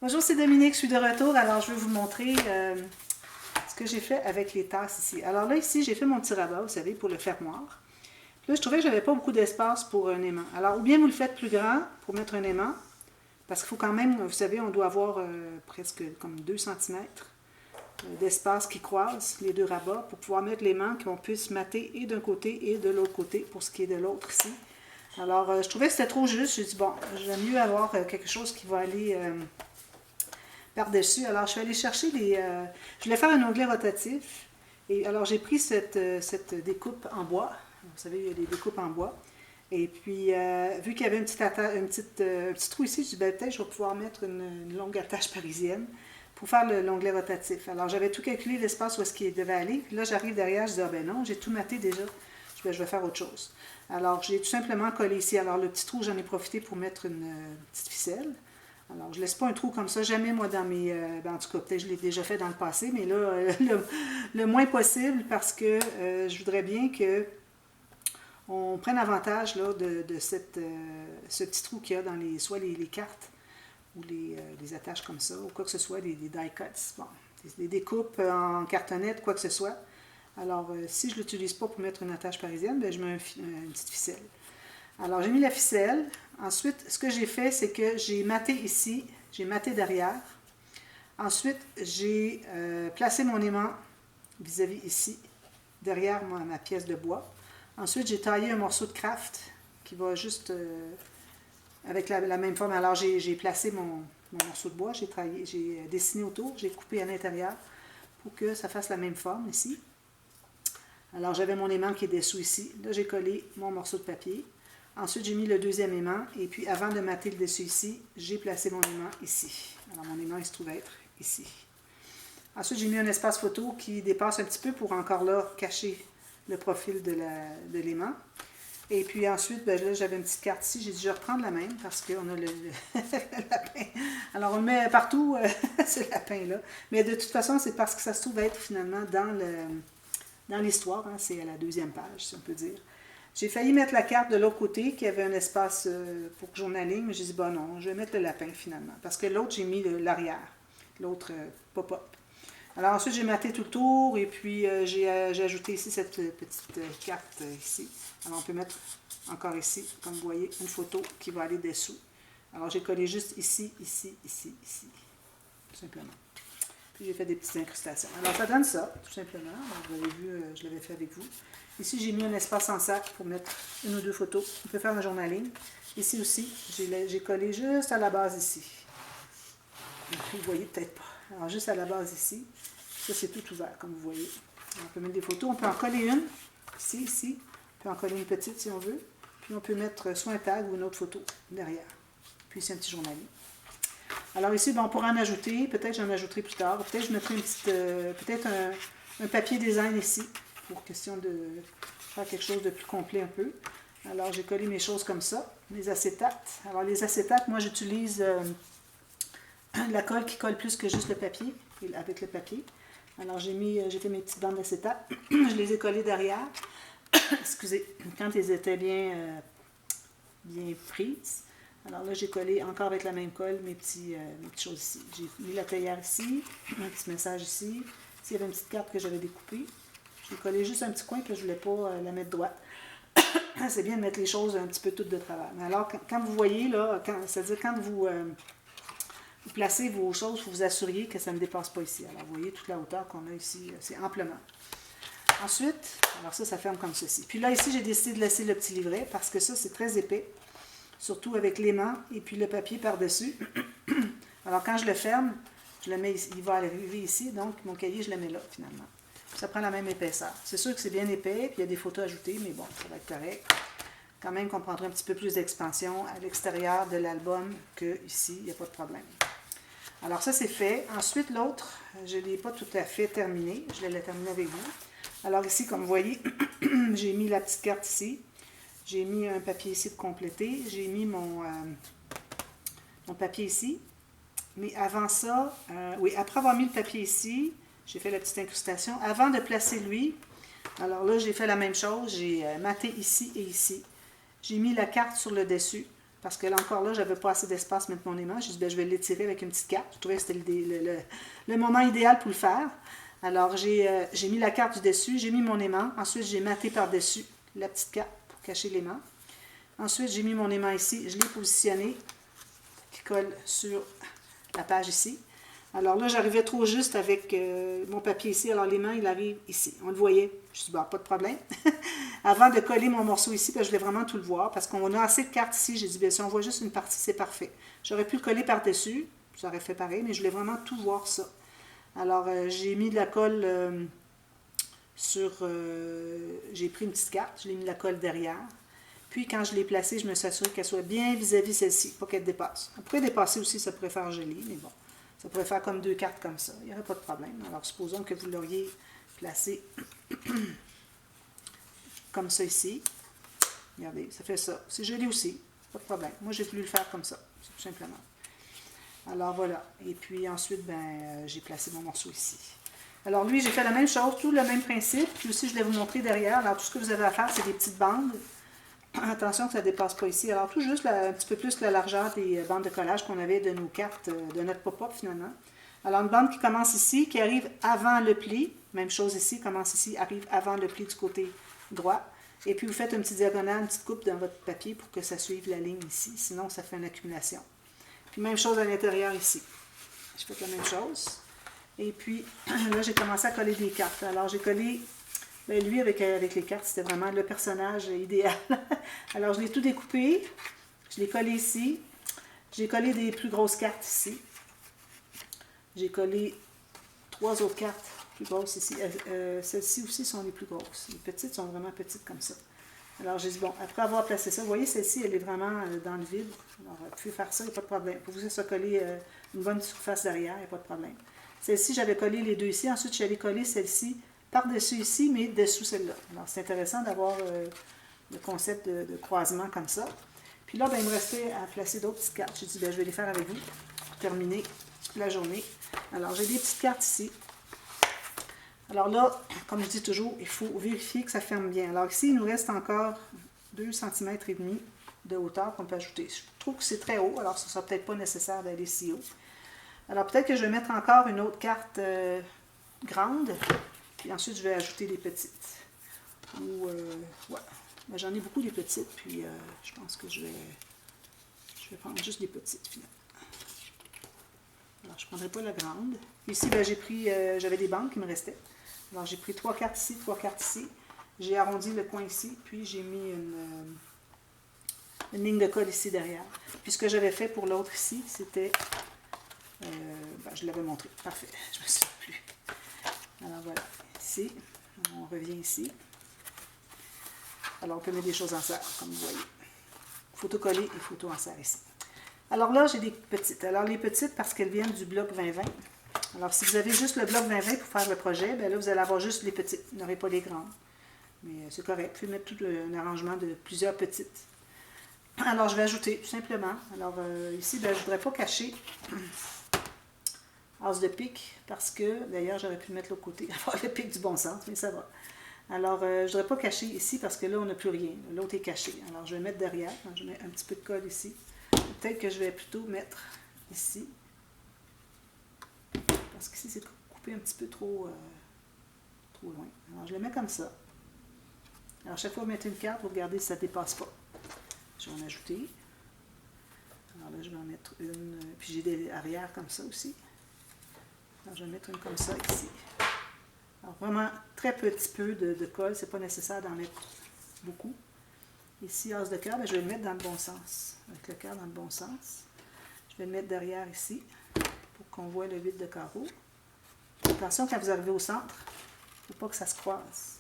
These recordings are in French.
Bonjour, c'est Dominique, je suis de retour. Alors, je vais vous montrer ce que j'ai fait avec les tasses ici. Alors là, ici, j'ai fait mon petit rabat, vous savez, pour le fermoir. Là, je trouvais que je n'avais pas beaucoup d'espace pour un aimant. Alors, ou bien vous le faites plus grand pour mettre un aimant, parce qu'il faut quand même, vous savez, on doit avoir presque comme 2 cm d'espace qui croise les deux rabats pour pouvoir mettre l'aimant qu'on puisse mater et d'un côté et de l'autre côté pour ce qui est de l'autre ici. Alors, je trouvais que c'était trop juste. J'ai dit, bon, j'aime mieux avoir quelque chose qui va aller par-dessus. Alors, je suis allée chercher je voulais faire un onglet rotatif. Et alors, j'ai pris cette découpe en bois. Vous savez, il y a des découpes en bois. Et puis, vu qu'il y avait un petit trou ici, je dis, ben, peut-être je vais pouvoir mettre une longue attache parisienne pour faire l'onglet rotatif. Alors, j'avais tout calculé l'espace où est-ce qu'il devait aller. Puis là, j'arrive derrière, je dis, ah ben non, j'ai tout maté déjà. Je vais faire autre chose. Alors, j'ai tout simplement collé ici. Alors, le petit trou, j'en ai profité pour mettre une petite ficelle. Alors, je ne laisse pas un trou comme ça, jamais moi dans mes... en tout cas, peut-être je l'ai déjà fait dans le passé, mais là, le moins possible parce que je voudrais bien que on prenne avantage là, de ce petit trou qu'il y a dans soit les cartes ou les attaches comme ça, ou quoi que ce soit, des die cuts, bon, des découpes en cartonnette, quoi que ce soit. Alors, si je ne l'utilise pas pour mettre une attache parisienne, ben, je mets une petite ficelle. Alors, j'ai mis la ficelle. Ensuite, ce que j'ai fait, c'est que j'ai maté ici, j'ai maté derrière. Ensuite, j'ai placé mon aimant vis-à-vis ici, derrière ma pièce de bois. Ensuite, j'ai taillé un morceau de craft qui va juste avec la même forme. Alors, j'ai placé mon morceau de bois, j'ai dessiné autour, j'ai coupé à l'intérieur pour que ça fasse la même forme ici. Alors, j'avais mon aimant qui est dessous ici. Là, j'ai collé mon morceau de papier. Ensuite, j'ai mis le deuxième aimant. Et puis, avant de mater le dessus ici, j'ai placé mon aimant ici. Alors, mon aimant, il se trouve être ici. Ensuite, j'ai mis un espace photo qui dépasse un petit peu pour encore là cacher le profil de l'aimant. Et puis ensuite, ben là, j'avais une petite carte ici. J'ai dit, je vais reprendre la même parce qu'on a le lapin. Alors, on le met partout, ce lapin-là. Mais de toute façon, c'est parce que ça se trouve être finalement dans l'histoire. Hein, c'est à la deuxième page, si on peut dire. J'ai failli mettre la carte de l'autre côté, qui avait un espace pour journaling, mais j'ai dit, bon non, je vais mettre le lapin finalement. Parce que l'autre, j'ai mis l'arrière. L'autre pop-up. Alors ensuite, j'ai maté tout le tour et puis j'ai ajouté ici cette petite carte ici. Alors on peut mettre encore ici, comme vous voyez, une photo qui va aller dessous. Alors j'ai collé juste ici, ici, ici, ici, tout simplement. Puis j'ai fait des petites incrustations. Alors ça donne ça, tout simplement. Alors, vous avez vu, je l'avais fait avec vous. Ici, j'ai mis un espace en sac pour mettre une ou deux photos. On peut faire un journaling. Ici aussi, j'ai collé juste à la base ici. Vous voyez peut-être pas. Alors juste à la base ici. Ça, c'est tout ouvert, comme vous voyez. Alors, on peut mettre des photos. On peut en coller une. Ici, ici. On peut en coller une petite si on veut. Puis on peut mettre soit un tag ou une autre photo derrière. Puis c'est un petit journaling. Alors ici, bon, on pourra en ajouter. Peut-être j'en ajouterai plus tard. Peut-être je mettrai une petite, peut-être un papier design ici. Pour question de faire quelque chose de plus complet un peu. Alors j'ai collé mes choses comme ça. Mes acétates. Alors les acétates, moi j'utilise la colle qui colle plus que juste le papier. Avec le papier. Alors j'ai fait mes petites bandes d'acétate. Je les ai collées derrière. Excusez, quand elles étaient bien prises. Alors là, j'ai collé encore avec la même colle mes petites choses ici. J'ai mis la théière ici, un petit message ici. Ici, il y avait une petite carte que j'avais découpée. J'ai collé juste un petit coin que je ne voulais pas la mettre droite. C'est bien de mettre les choses un petit peu toutes de travers. Mais alors, quand vous voyez, là, c'est-à-dire quand vous placez vos choses, il faut vous assurer que ça ne dépasse pas ici. Alors, vous voyez toute la hauteur qu'on a ici, c'est amplement. Ensuite, alors ça ferme comme ceci. Puis là, ici, j'ai décidé de laisser le petit livret parce que ça, c'est très épais. Surtout avec l'aimant et puis le papier par-dessus. Alors, quand je le ferme, je le mets ici, il va arriver ici. Donc, mon cahier, je le mets là, finalement. Ça prend la même épaisseur. C'est sûr que c'est bien épais, puis il y a des photos ajoutées, mais bon, ça va être correct. Quand même qu'on prendra un petit peu plus d'expansion à l'extérieur de l'album qu'ici, il n'y a pas de problème. Alors, ça, c'est fait. Ensuite, l'autre, je ne l'ai pas tout à fait terminé. Je l'ai terminé avec vous. Alors ici, comme vous voyez, j'ai mis la petite carte ici. J'ai mis un papier ici pour compléter. J'ai mis mon papier ici. Mais avant ça, oui, après avoir mis le papier ici, j'ai fait la petite incrustation. Avant de placer lui, alors là, j'ai fait la même chose. J'ai maté ici et ici. J'ai mis la carte sur le dessus. parce que là encore là, j'avais pas assez d'espace pour mettre mon aimant. J'ai dit, ben, je vais l'étirer avec une petite carte. Je trouvais que c'était le moment idéal pour le faire. Alors, j'ai mis la carte du dessus, j'ai mis mon aimant. Ensuite, j'ai matté par-dessus la petite carte pour cacher l'aimant. Ensuite, j'ai mis mon aimant ici. Je l'ai positionné, qui colle sur la page ici. Alors là, j'arrivais trop juste avec mon papier ici. Alors l'aimant, il arrive ici. On le voyait. Je me suis dit, bah, pas de problème. Avant de coller mon morceau ici, ben, je voulais vraiment tout le voir parce qu'on a assez de cartes ici. J'ai dit, bien, si on voit juste une partie, c'est parfait. J'aurais pu le coller par-dessus. J'aurais fait pareil, mais je voulais vraiment tout voir ça. Alors, j'ai mis de la colle sur... j'ai pris une petite carte. Je l'ai mis de la colle derrière. Puis, quand je l'ai placée, je me suis assurée qu'elle soit bien vis-à-vis celle-ci, pas qu'elle dépasse. Elle pourrait dépasser aussi, ça pourrait faire joli, mais bon. Ça pourrait faire comme 2 cartes comme ça. Il n'y aurait pas de problème. Alors, supposons que vous l'auriez placé comme ça ici. Regardez, ça fait ça. C'est joli aussi. Pas de problème. Moi, j'ai voulu le faire comme ça, tout simplement. Alors, voilà. Et puis, ensuite, ben, j'ai placé mon morceau ici. Alors, lui, j'ai fait la même chose, tout le même principe. Puis aussi, je vais vous montrer derrière. Alors, tout ce que vous avez à faire, c'est des petites bandes. Attention que ça ne dépasse pas ici. Alors, tout juste un petit peu plus la largeur des bandes de collage qu'on avait de nos cartes, de notre pop-up finalement. Alors, une bande qui commence ici, qui arrive avant le pli. Même chose ici, commence ici, arrive avant le pli du côté droit. Et puis, vous faites une petite diagonale, une petite coupe dans votre papier pour que ça suive la ligne ici. Sinon, ça fait une accumulation. Puis, même chose à l'intérieur ici. Je fais la même chose. Et puis, là, j'ai commencé à coller des cartes. Alors, j'ai collé... Ben, lui, avec les cartes, c'était vraiment le personnage idéal. Alors, je l'ai tout découpé. Je l'ai collé ici. J'ai collé des plus grosses cartes ici. J'ai collé 3 autres cartes plus grosses ici. Celles-ci aussi sont les plus grosses. Les petites sont vraiment petites comme ça. Alors, j'ai dit, bon, après avoir placé ça, vous voyez, celle-ci, elle est vraiment dans le vide. Alors, vous pouvez faire ça, il n'y a pas de problème. Pour vous, ça coller une bonne surface derrière, il n'y a pas de problème. Celle-ci, j'avais collé les deux ici. Ensuite, j'allais coller celle-ci par-dessus ici, mais dessous celle-là. Alors, c'est intéressant d'avoir le concept de croisement comme ça. Puis là, ben, il me restait à placer d'autres petites cartes. J'ai dit, ben, je vais les faire avec vous pour terminer la journée. Alors, j'ai des petites cartes ici. Alors là, comme je dis toujours, il faut vérifier que ça ferme bien. Alors ici, il nous reste encore 2,5 cm de hauteur qu'on peut ajouter. Je trouve que c'est très haut, alors ce ne sera peut-être pas nécessaire d'aller si haut. Alors peut-être que je vais mettre encore une autre carte grande. Puis ensuite, je vais ajouter des petites. Ou, ouais. Ben, j'en ai beaucoup des petites, puis je pense que je vais prendre juste des petites, finalement. Alors, je ne prendrai pas la grande. Ici, ben, j'ai pris, j'avais des bandes qui me restaient. Alors, j'ai pris 3 cartes ici, 3 cartes ici. J'ai arrondi le coin ici, puis j'ai mis une ligne de colle ici derrière. Puis ce que j'avais fait pour l'autre ici, c'était... ben, je l'avais montré. Parfait. Je me souviens plus. Alors, voilà. Ici, on revient ici. Alors, on peut mettre des choses en serre, comme vous voyez. Photo collée et photo en serre ici. Alors là, j'ai des petites. Alors, les petites, parce qu'elles viennent du bloc 2020. Alors, si vous avez juste le bloc 2020 pour faire le projet, bien là, vous allez avoir juste les petites. Vous n'aurez pas les grandes. Mais c'est correct. Vous pouvez mettre tout un arrangement de plusieurs petites. Alors, je vais ajouter, tout simplement. Alors, ici, bien, je ne voudrais pas cacher as de pique, parce que, d'ailleurs, j'aurais pu le mettre l'autre côté, avoir le pic du bon sens, mais ça va. Alors, je ne voudrais pas cacher ici, parce que là, on n'a plus rien. L'autre est caché. Alors, je vais mettre derrière. Je mets un petit peu de colle ici. Peut-être que je vais plutôt mettre ici. Parce qu'ici, c'est coupé un petit peu trop loin. Alors, je le mets comme ça. Alors, chaque fois que vous mettez une carte, vous regardez si ça ne dépasse pas. Je vais en ajouter. Alors là, je vais en mettre une. Puis j'ai des arrières comme ça aussi. Alors, je vais mettre une comme ça ici. Alors, vraiment, très petit peu de colle. C'est pas nécessaire d'en mettre beaucoup. Ici, as de cœur, je vais le mettre dans le bon sens. Avec le cœur dans le bon sens. Je vais le mettre derrière ici pour qu'on voit le vide de carreau. Attention, quand vous arrivez au centre, il ne faut pas que ça se croise.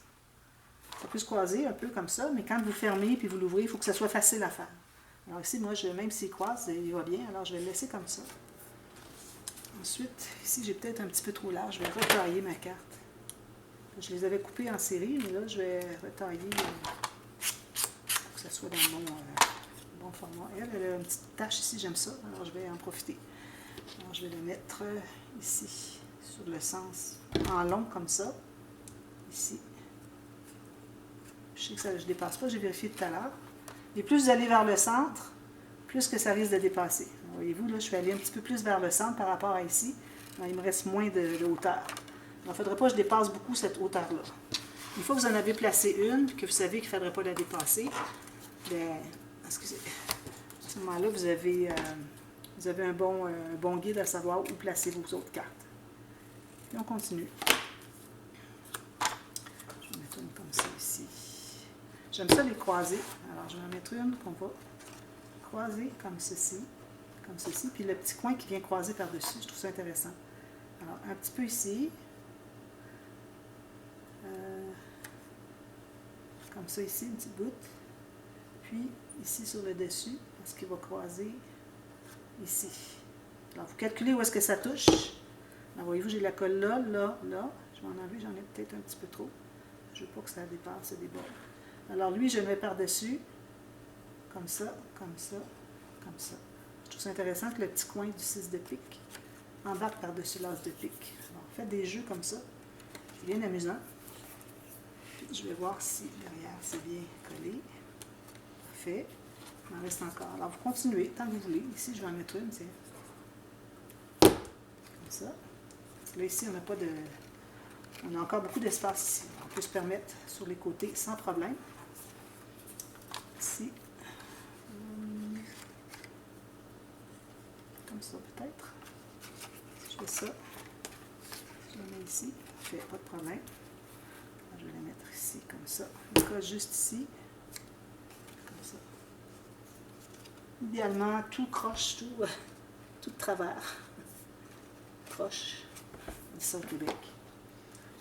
Ça peut se croiser un peu comme ça, mais quand vous fermez et vous l'ouvrez, il faut que ça soit facile à faire. Alors ici, moi, même s'il croise, il va bien, alors je vais le laisser comme ça. Ensuite, ici, j'ai peut-être un petit peu trop large. Je vais retailler ma carte. Je les avais coupées en série, mais là, je vais retailler pour que ça soit dans le bon format. Elle a une petite tache ici, j'aime ça, alors je vais en profiter. Alors, je vais le mettre ici, sur le sens en long, comme ça. Ici. Je sais que ça ne dépasse pas, j'ai vérifié tout à l'heure. Et plus vous allez vers le centre, plus que ça risque de dépasser. Voyez-vous, là, je suis allée un petit peu plus vers le centre par rapport à ici. Alors, il me reste moins de hauteur. Il ne faudrait pas que je dépasse beaucoup cette hauteur-là. Une fois que vous en avez placé une, puis que vous savez qu'il ne faudrait pas la dépasser, bien, excusez, à ce moment-là, vous avez un bon guide à savoir où placer vos autres cartes. Et on continue. Je vais mettre une comme ça ici. J'aime ça les croiser. Alors, je vais en mettre une qu'on va croiser comme ceci. Comme ceci. Puis le petit coin qui vient croiser par-dessus, je trouve ça intéressant. Alors, un petit peu ici. Comme ça ici, une petite goutte. Puis ici sur le dessus, parce qu'il va croiser ici. Alors, vous calculez où est-ce que ça touche. Alors, voyez-vous, j'ai la colle là, là, là. Je vais en enlever, j'en ai peut-être un petit peu trop. Je ne veux pas que ça dépasse, ça déborde. Alors, lui, je le mets par-dessus. Comme ça, comme ça, comme ça. Je trouve ça intéressant que le petit coin du 6 de pique embarque par-dessus l'as de pique. Alors, faites des jeux comme ça. C'est bien amusant. Puis, je vais voir si derrière c'est bien collé. Parfait. Il en reste encore. Alors, vous continuez tant que vous voulez. Ici, je vais en mettre une, tiens. Comme ça. Parce que là, ici, on n'a pas de... On a encore beaucoup d'espace ici. On peut se permettre sur les côtés sans problème. Ici. Comme ça, peut-être. Je fais ça. Je la mets ici. Parfait, pas de problème. Je vais la mettre ici, comme ça. Je colle juste ici. Comme ça. Idéalement, tout croche, tout de travers. Croche. On dit ça au Québec.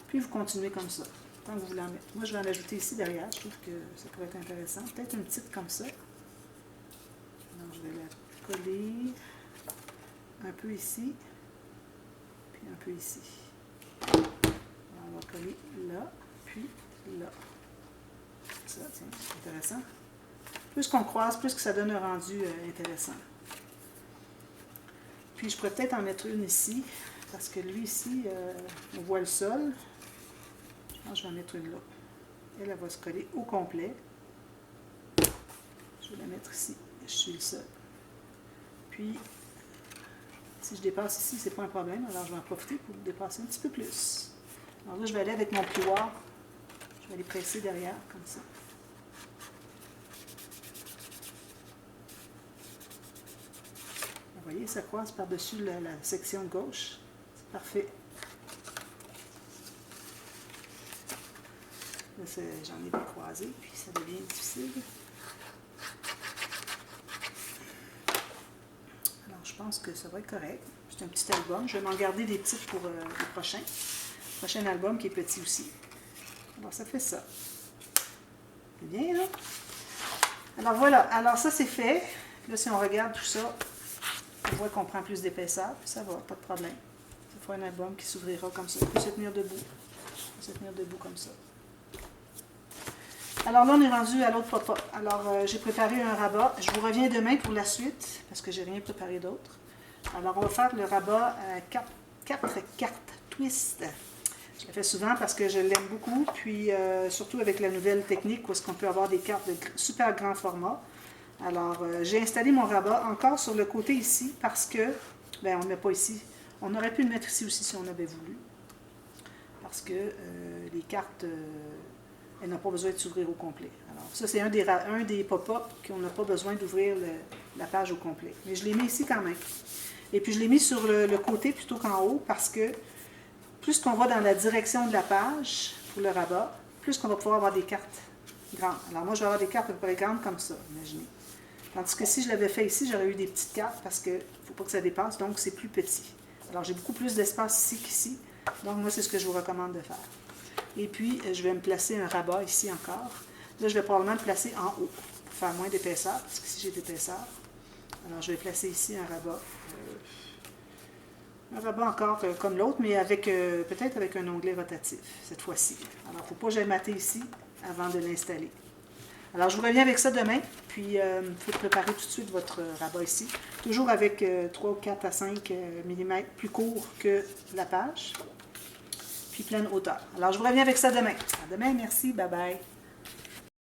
Puis vous continuez comme ça, tant que vous voulez en mettre. Moi, je vais en ajouter ici derrière. Je trouve que ça pourrait être intéressant. Peut-être une petite comme ça. Alors, je vais la coller un peu ici, puis un peu ici. Alors, on va coller là, puis là. Ça, tiens, c'est intéressant. Plus qu'on croise, plus que ça donne un rendu intéressant. Puis, je pourrais peut-être en mettre une ici, parce que lui, ici, on voit le sol. Je vais en mettre une là. Elle va se coller au complet. Je vais la mettre ici. Je suis le sol. Puis, si je dépasse ici, c'est pas un problème. Alors, je vais en profiter pour dépasser un petit peu plus. Alors là, je vais aller avec mon plioir. Je vais les presser derrière, comme ça. Vous voyez, ça croise par-dessus la section gauche. C'est parfait. J'en ai décroisé, puis ça devient difficile. Alors, je pense que ça va être correct. C'est un petit album. Je vais m'en garder des petites pour le prochain album qui est petit aussi. Alors, ça fait ça. C'est bien, là? Alors, voilà. Alors, ça, c'est fait. Là, si on regarde tout ça, on voit qu'on prend plus d'épaisseur. Ça va, pas de problème. Ça fera un album qui s'ouvrira comme ça. Il peut se tenir debout. Il peut se tenir debout comme ça. Alors là, on est rendu à l'autre pop-up. Alors, j'ai préparé un rabat. Je vous reviens demain pour la suite, parce que j'ai rien préparé d'autre. Alors, on va faire le rabat 4 cartes twist. Je le fais souvent parce que je l'aime beaucoup, puis surtout avec la nouvelle technique où est-ce qu'on peut avoir des cartes de super grand format. Alors, j'ai installé mon rabat encore sur le côté ici, parce que, ben on ne le met pas ici. On aurait pu le mettre ici aussi si on avait voulu. Parce que les cartes... elle n'a pas besoin de s'ouvrir au complet. Alors, ça, c'est un des pop-up qu'on n'a pas besoin d'ouvrir la page au complet. Mais je l'ai mis ici quand même. Et puis, je l'ai mis sur le côté plutôt qu'en haut parce que plus qu'on va dans la direction de la page pour le rabat, plus qu'on va pouvoir avoir des cartes grandes. Alors, moi, je vais avoir des cartes à peu près grandes comme ça, imaginez. Tandis que si je l'avais fait ici, j'aurais eu des petites cartes parce qu'il ne faut pas que ça dépasse, donc c'est plus petit. Alors, j'ai beaucoup plus d'espace ici qu'ici. Donc, moi, c'est ce que je vous recommande de faire. Et puis, je vais me placer un rabat ici encore. Là, je vais probablement le placer en haut pour faire moins d'épaisseur, parce que ici, j'ai d'épaisseur. Alors, je vais placer ici un rabat. Un rabat encore comme l'autre, mais avec peut-être avec un onglet rotatif, cette fois-ci. Alors, il ne faut pas que j'aille mater ici avant de l'installer. Alors, je vous reviens avec ça demain, puis il faut préparer tout de suite votre rabat ici. Toujours avec 3, 4 à 5 mm plus court que la page. Puis pleine hauteur. Alors, je vous reviens avec ça demain. À demain, merci, bye bye.